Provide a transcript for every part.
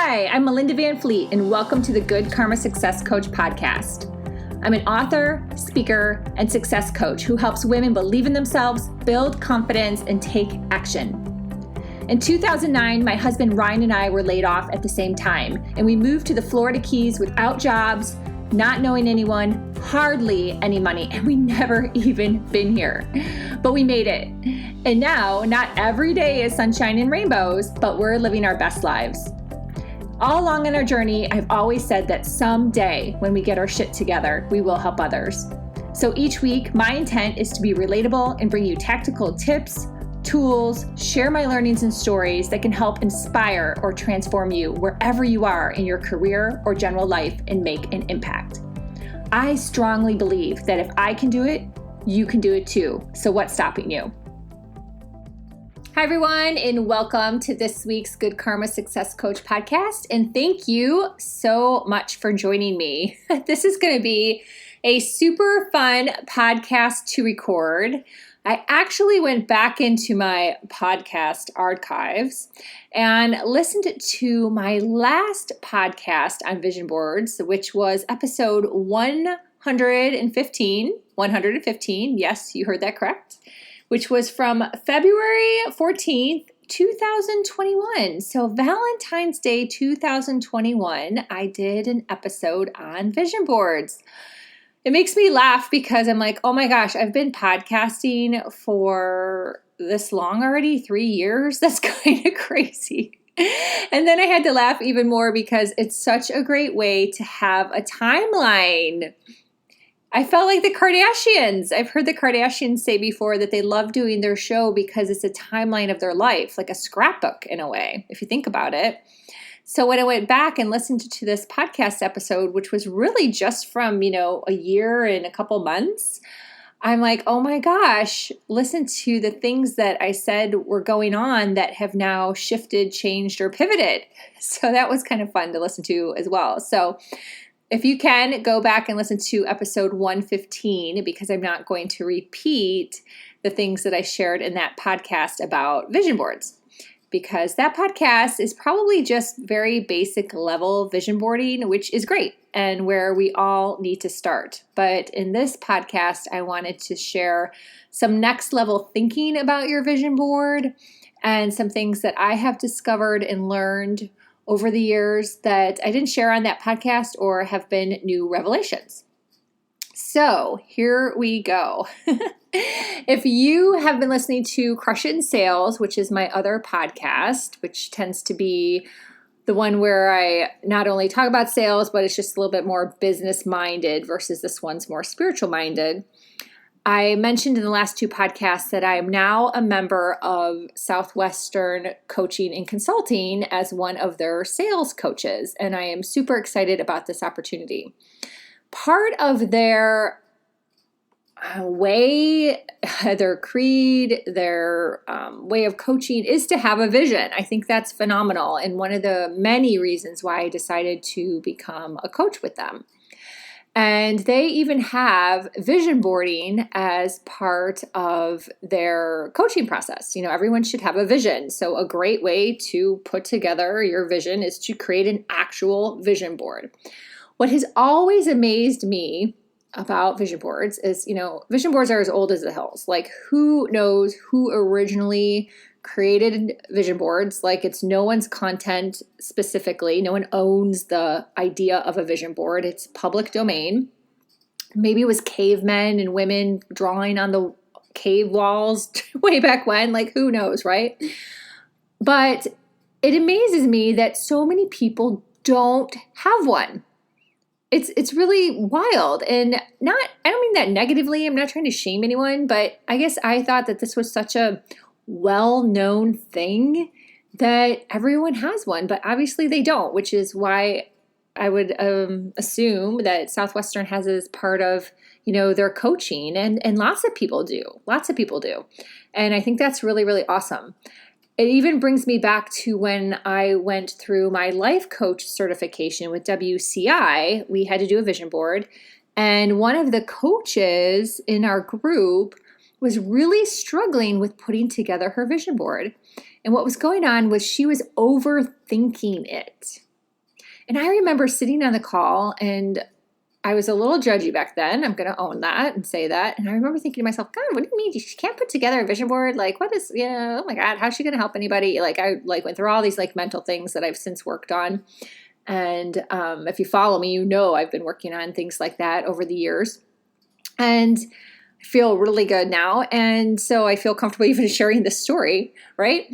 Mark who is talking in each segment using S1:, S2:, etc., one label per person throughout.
S1: Hi, I'm Melinda Van Fleet, and welcome to the Good Karma Success Coach podcast. I'm an author, speaker, and success coach who helps women believe in themselves, build confidence, and take action. In 2009, my husband Ryan and I were laid off at the same time, and we moved to the Florida Keys without jobs, not knowing anyone, hardly any money, and we never even been here. But we made it. And now, not every day is sunshine and rainbows, but we're living our best lives. All along in our journey, I've always said that someday when we get our shit together, we will help others. So each week, my intent is to be relatable and bring you tactical tips, tools, share my learnings and stories that can help inspire or transform you wherever you are in your career or general life and make an impact. I strongly believe that if I can do it, you can do it too. So what's stopping you? Hi, everyone, and welcome to this week's Good Karma Success Coach podcast. And thank you so much for joining me. This is going to be a super fun podcast to record. I actually went back into my podcast archives and listened to my last podcast on vision boards, which was episode 115. Yes, you heard that correct. Which was from February 14th, 2021. So Valentine's Day 2021, I did an episode on vision boards. It makes me laugh because I'm like, oh my gosh, I've been podcasting for this long already, 3 years. That's kind of crazy. And then I had to laugh even more because it's such a great way to have a timeline. I felt like the Kardashians. I've heard the Kardashians say before that they love doing their show because it's a timeline of their life, like a scrapbook in a way, if you think about it. So when I went back and listened to this podcast episode, which was really just from, a year and a couple months, I'm like, oh my gosh, listen to the things that I said were going on that have now shifted, changed, or pivoted. So that was kind of fun to listen to as well. So if you can, go back and listen to episode 115 because I'm not going to repeat the things that I shared in that podcast about vision boards because that podcast is probably just very basic level vision boarding, which is great and where we all need to start. But in this podcast, I wanted to share some next level thinking about your vision board and some things that I have discovered and learned over the years that I didn't share on that podcast or have been new revelations. So here we go. If you have been listening to Crush It in Sales, which is my other podcast, which tends to be the one where I not only talk about sales, but it's just a little bit more business minded versus this one's more spiritual minded. I mentioned in the last two podcasts that I am now a member of Southwestern Coaching and Consulting as one of their sales coaches, and I am super excited about this opportunity. Part of their way, their creed, their way of coaching is to have a vision. I think that's phenomenal, and one of the many reasons why I decided to become a coach with them. And they even have vision boarding as part of their coaching process. Everyone should have a vision. So a great way to put together your vision is to create an actual vision board. What has always amazed me about vision boards is, vision boards are as old as the hills. Like, who knows who originally created vision boards? Like, it's no one's content specifically. No one owns the idea of a vision board. It's public domain. Maybe it was cavemen and women drawing on the cave walls way back when. Like, who knows, right? But it amazes me that so many people don't have one. It's really wild, and I don't mean that negatively. I'm not trying to shame anyone, but I guess I thought that this was such a well-known thing that everyone has one, but obviously they don't, which is why I would assume that Southwestern has as part of, their coaching, and lots of people do. And I think that's really, really awesome. It even brings me back to when I went through my life coach certification with WCI. We had to do a vision board, and one of the coaches in our group was really struggling with putting together her vision board. And what was going on was she was overthinking it. And I remember sitting on the call, and I was a little judgy back then. I'm going to own that and say that. And I remember thinking to myself, God, what do you mean? She can't put together a vision board? Like, what is, oh my God, how's she going to help anybody? Like, I went through all these mental things that I've since worked on. And if you follow me, I've been working on things like that over the years. And I feel really good now. And so I feel comfortable even sharing this story, right?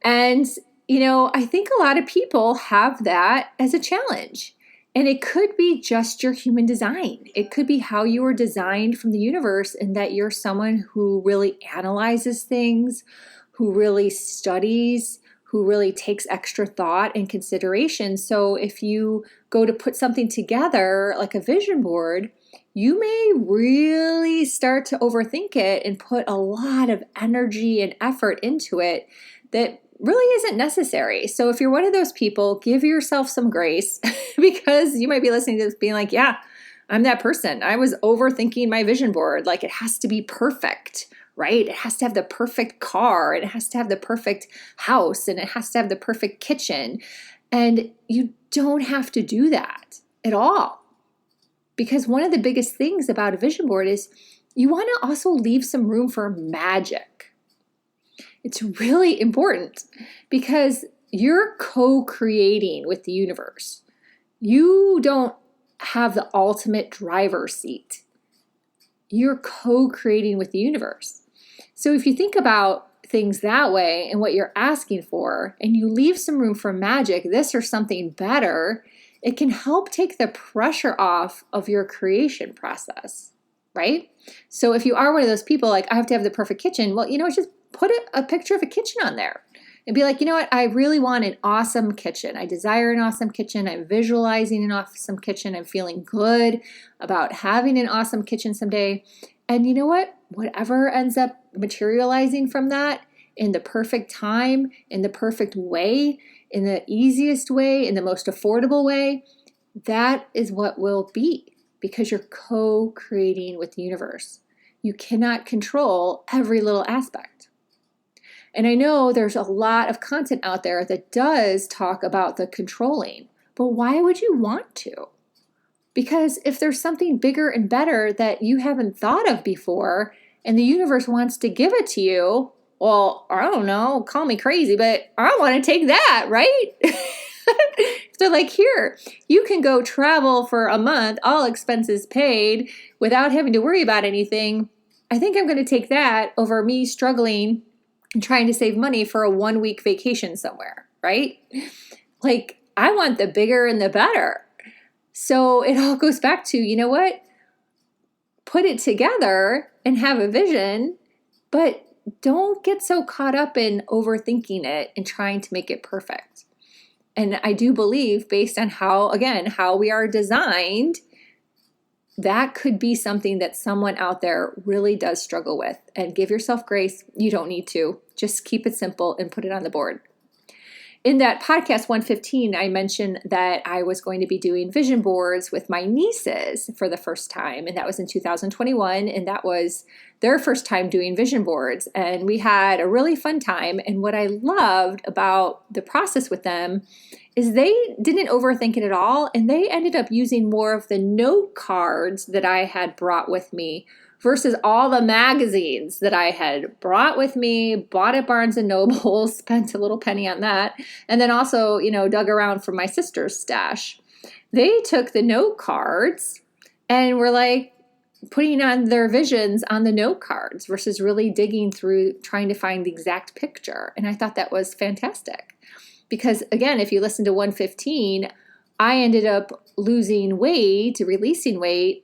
S1: And, I think a lot of people have that as a challenge. And it could be just your human design. It could be how you were designed from the universe, and that you're someone who really analyzes things, who really studies, who really takes extra thought and consideration. So if you go to put something together like a vision board, you may really start to overthink it and put a lot of energy and effort into it that really isn't necessary. So if you're one of those people, give yourself some grace because you might be listening to this being like, yeah, I'm that person. I was overthinking my vision board. Like, it has to be perfect, right? It has to have the perfect car, and it has to have the perfect house, and it has to have the perfect kitchen. And you don't have to do that at all. Because one of the biggest things about a vision board is you want to also leave some room for magic. It's really important because you're co-creating with the universe. You don't have the ultimate driver's seat. You're co-creating with the universe. So if you think about things that way and what you're asking for, and you leave some room for magic, this or something better, it can help take the pressure off of your creation process, right? So if you are one of those people like, I have to have the perfect kitchen, well, just put a picture of a kitchen on there and be like, what? I really want an awesome kitchen. I desire an awesome kitchen. I'm visualizing an awesome kitchen. I'm feeling good about having an awesome kitchen someday. And you know what? Whatever ends up materializing from that in the perfect time, in the perfect way, in the easiest way, in the most affordable way, that is what will be, because you're co-creating with the universe. You cannot control every little aspect. And I know there's a lot of content out there that does talk about the controlling, but why would you want to? Because if there's something bigger and better that you haven't thought of before, and the universe wants to give it to you, well, I don't know, call me crazy, but I want to take that, right? They're like, here, you can go travel for a month, all expenses paid, without having to worry about anything. I think I'm going to take that over me struggling and trying to save money for a 1-week vacation somewhere, right? Like, I want the bigger and the better. So it all goes back to, you know what? Put it together and have a vision, but don't get so caught up in overthinking it and trying to make it perfect. And I do believe, based on how we are designed, that could be something that someone out there really does struggle with. And give yourself grace. You don't need to. Just keep it simple and put it on the board. In that podcast 115, I mentioned that I was going to be doing vision boards with my nieces for the first time. And that was in 2021. And that was their first time doing vision boards. And we had a really fun time. And what I loved about the process with them is they didn't overthink it at all. And they ended up using more of the note cards that I had brought with me versus all the magazines that I had brought with me, bought at Barnes & Noble, spent a little penny on that, and then also, dug around for my sister's stash. They took the note cards and were like putting on their visions on the note cards versus really digging through trying to find the exact picture. And I thought that was fantastic. Because again, if you listen to 115, I ended up losing weight, releasing weight,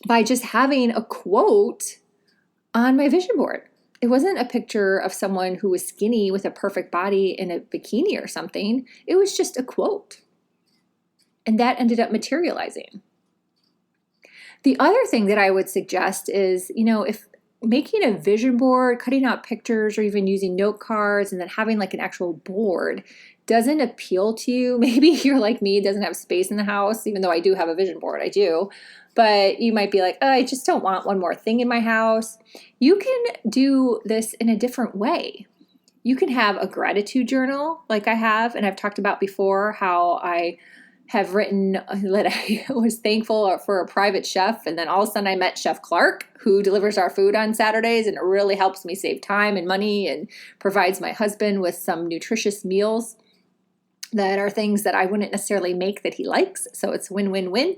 S1: by just having a quote on my vision board. It wasn't a picture of someone who was skinny with a perfect body in a bikini or something. It was just a quote. And that ended up materializing. The other thing that I would suggest is, if making a vision board, cutting out pictures, or even using note cards and then having like an actual board doesn't appeal to you. Maybe you're like me, doesn't have space in the house, even though I do have a vision board, I do. But you might be like, oh, I just don't want one more thing in my house. You can do this in a different way. You can have a gratitude journal like I have, and I've talked about before how I have written that I was thankful for a private chef. And then all of a sudden I met Chef Clark, who delivers our food on Saturdays. And it really helps me save time and money and provides my husband with some nutritious meals that are things that I wouldn't necessarily make that he likes. So it's win-win-win.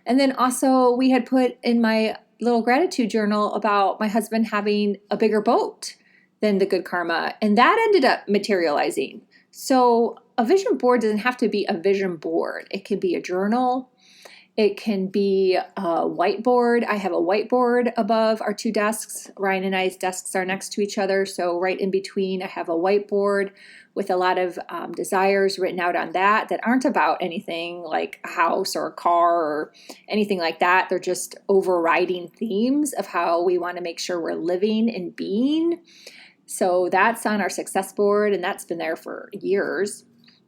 S1: And then also we had put in my little gratitude journal about my husband having a bigger boat than the Good Karma. And that ended up materializing. So a vision board doesn't have to be a vision board. It can be a journal. It can be a whiteboard. I have a whiteboard above our two desks. Ryan and I's desks are next to each other. So right in between, I have a whiteboard with a lot of desires written out on that aren't about anything like a house or a car or anything like that. They're just overriding themes of how we want to make sure we're living and being. So that's on our success board, and that's been there for years.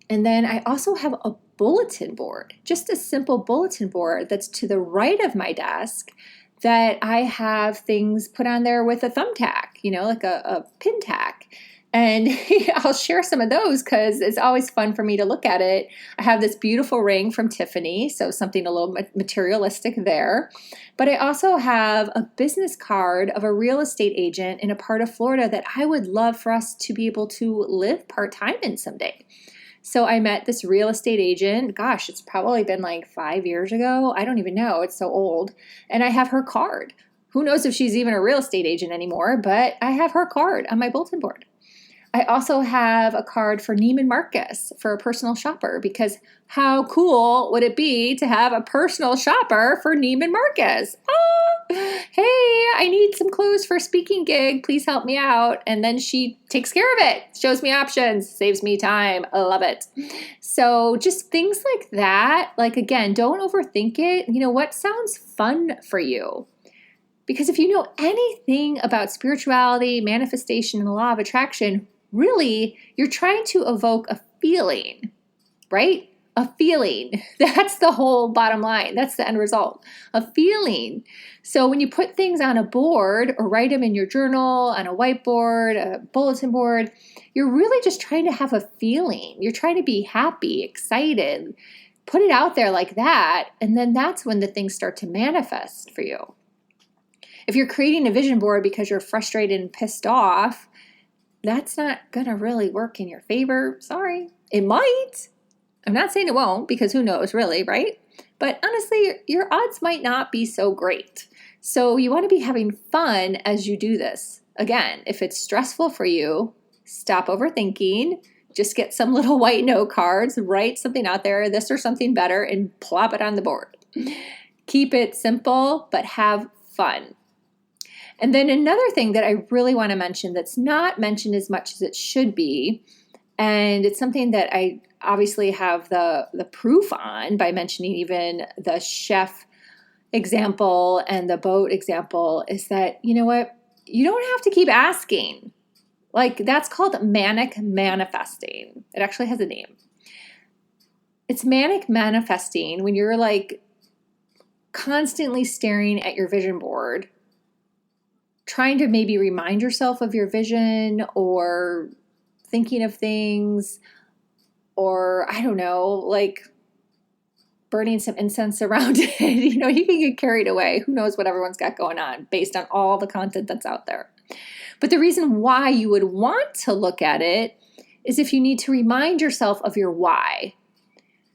S1: And then I also have a bulletin board, just a simple bulletin board that's to the right of my desk that I have things put on there with a thumbtack, like a pin tack. And I'll share some of those because it's always fun for me to look at it. I have this beautiful ring from Tiffany, so something a little materialistic there. But I also have a business card of a real estate agent in a part of Florida that I would love for us to be able to live part-time in someday. So I met this real estate agent. Gosh, it's probably been like 5 years ago. I don't even know. It's so old. And I have her card. Who knows if she's even a real estate agent anymore, but I have her card on my bulletin board. I also have a card for Neiman Marcus for a personal shopper, because how cool would it be to have a personal shopper for Neiman Marcus? Hey, I need some clothes for a speaking gig. Please help me out. And then she takes care of it, shows me options, saves me time. I love it. So just things like that. Like, again, don't overthink it. What sounds fun for you? Because if you know anything about spirituality, manifestation, and the law of attraction, really, you're trying to evoke a feeling, right? A feeling. That's the whole bottom line. That's the end result. A feeling. So when you put things on a board or write them in your journal, on a whiteboard, a bulletin board, you're really just trying to have a feeling. You're trying to be happy, excited. Put it out there like that, and then that's when the things start to manifest for you. If you're creating a vision board because you're frustrated and pissed off, that's not going to really work in your favor. Sorry. It might. I'm not saying it won't, because who knows, really, right? But honestly, your odds might not be so great. So you want to be having fun as you do this. Again, if it's stressful for you, stop overthinking. Just get some little white note cards, write something out there, this or something better, and plop it on the board. Keep it simple, but have fun. And then another thing that I really want to mention that's not mentioned as much as it should be, and it's something that I obviously have the proof on by mentioning even the chef example and the boat example, is that, you know what? You don't have to keep asking. Like, that's called manic manifesting. It actually has a name. It's manic manifesting when you're like constantly staring at your vision board, trying to maybe remind yourself of your vision, or thinking of things, or I don't know, like burning some incense around it. You can get carried away. Who knows what everyone's got going on based on all the content that's out there. But the reason why you would want to look at it is if you need to remind yourself of your why.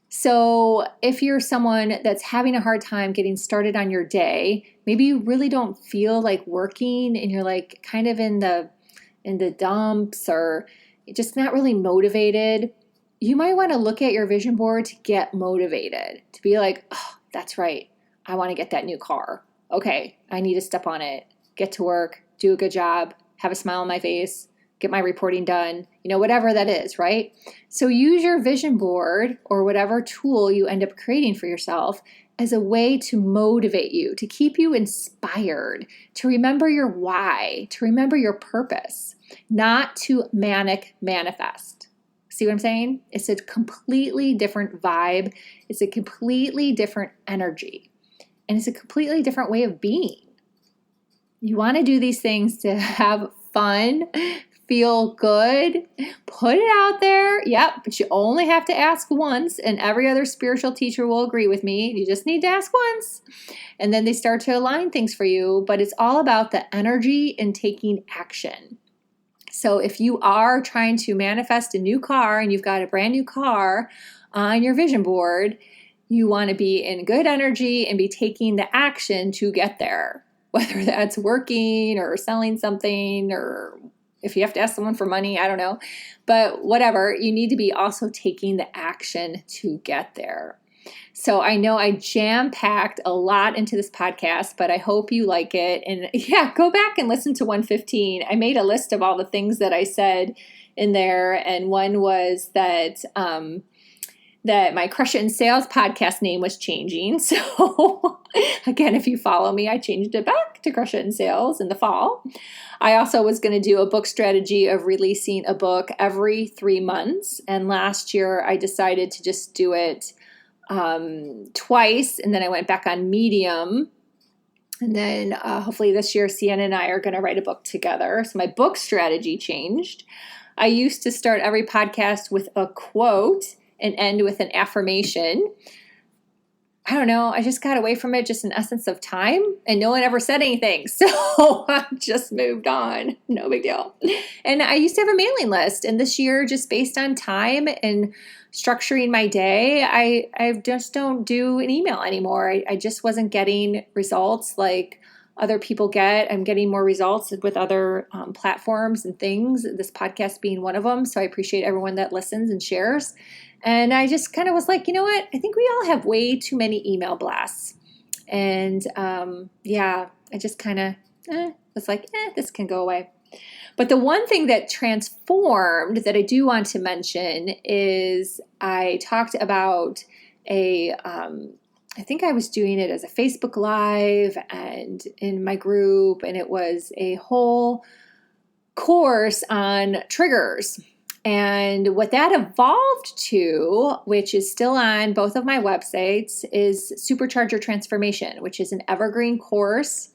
S1: So if you're someone that's having a hard time getting started on your day, maybe you really don't feel like working and you're like kind of in the dumps, or just not really motivated, you might want to look at your vision board to get motivated, to be like, oh, that's right. I want to get that new car. Okay, I need to step on it, get to work, do a good job, have a smile on my face, get my reporting done, whatever that is, right? So use your vision board or whatever tool you end up creating for yourself as a way to motivate you, to keep you inspired, to remember your why, to remember your purpose, not to manic manifest. See what I'm saying? It's a completely different vibe. It's a completely different energy. And it's a completely different way of being. You want to do these things to have fun, feel good, put it out there. Yep, but you only have to ask once, and every other spiritual teacher will agree with me. You just need to ask once, and then they start to align things for you. But it's all about the energy and taking action. So if you are trying to manifest a new car and you've got a brand new car on your vision board, you want to be in good energy and be taking the action to get there, whether that's working or selling something, or if you have to ask someone for money, I don't know. But whatever, you need to be also taking the action to get there. So I know I jam-packed a lot into this podcast, but I hope you like it. And yeah, go back and listen to 115. I made a list of all the things that I said in there. And one was that that my Crush It in Sales podcast name was changing. So again, if you follow me, I changed it back to Crush It in Sales in the fall. I also was going to do a book strategy of releasing a book every 3 months. And last year I decided to just do it twice, and then I went back on Medium, and then hopefully this year Sienna and I are going to write a book together. So my book strategy changed. I used to start every podcast with a quote and end with an affirmation. I don't know, I just got away from it, just an essence of time, and no one ever said anything. So I just moved on. No big deal. And I used to have a mailing list, and this year, just based on time and structuring my day, I just don't do an email anymore. I just wasn't getting results like other people get. I'm getting more results with other platforms and things, this podcast being one of them. So I appreciate everyone that listens and shares. And I just kind of was like, you know what? I think we all have way too many email blasts. And I just kind of was like, this can go away. But the one thing that transformed that I do want to mention is I talked about I think I was doing it as a Facebook Live and in my group, and it was a whole course on triggers. And what that evolved to, which is still on both of my websites, is Supercharger Transformation, which is an evergreen course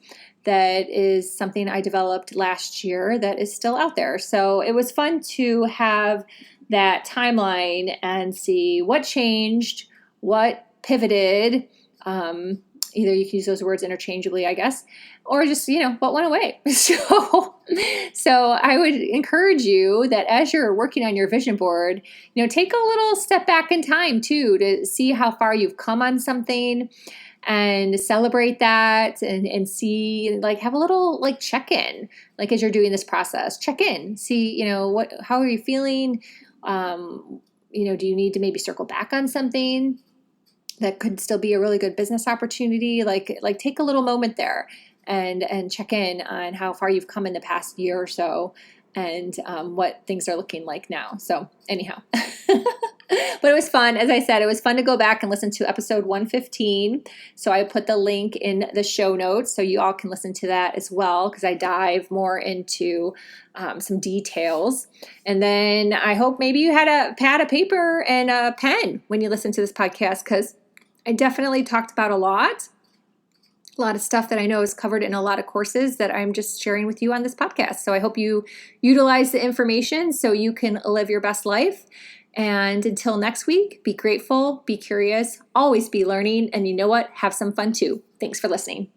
S1: that is something I developed last year that is still out there. So it was fun to have that timeline and see what changed, what pivoted. Either you can use those words interchangeably, I guess, or just, what went away. So I would encourage you that as you're working on your vision board, take a little step back in time too, to see how far you've come on something and celebrate that and see, have a little check-in, as you're doing this process, check in, see, how are you feeling? Do you need to maybe circle back on something that could still be a really good business opportunity? Take a little moment there and check in on how far you've come in the past year or so, and what things are looking like now. So anyhow, but it was fun. As I said, it was fun to go back and listen to episode 115. So I put the link in the show notes so you all can listen to that as well, because I dive more into some details. And then I hope maybe you had a pad of paper and a pen when you listen to this podcast, because I definitely talked about a lot of stuff that I know is covered in a lot of courses that I'm just sharing with you on this podcast. So I hope you utilize the information so you can live your best life. And until next week, be grateful, be curious, always be learning, and you know what? Have some fun too. Thanks for listening.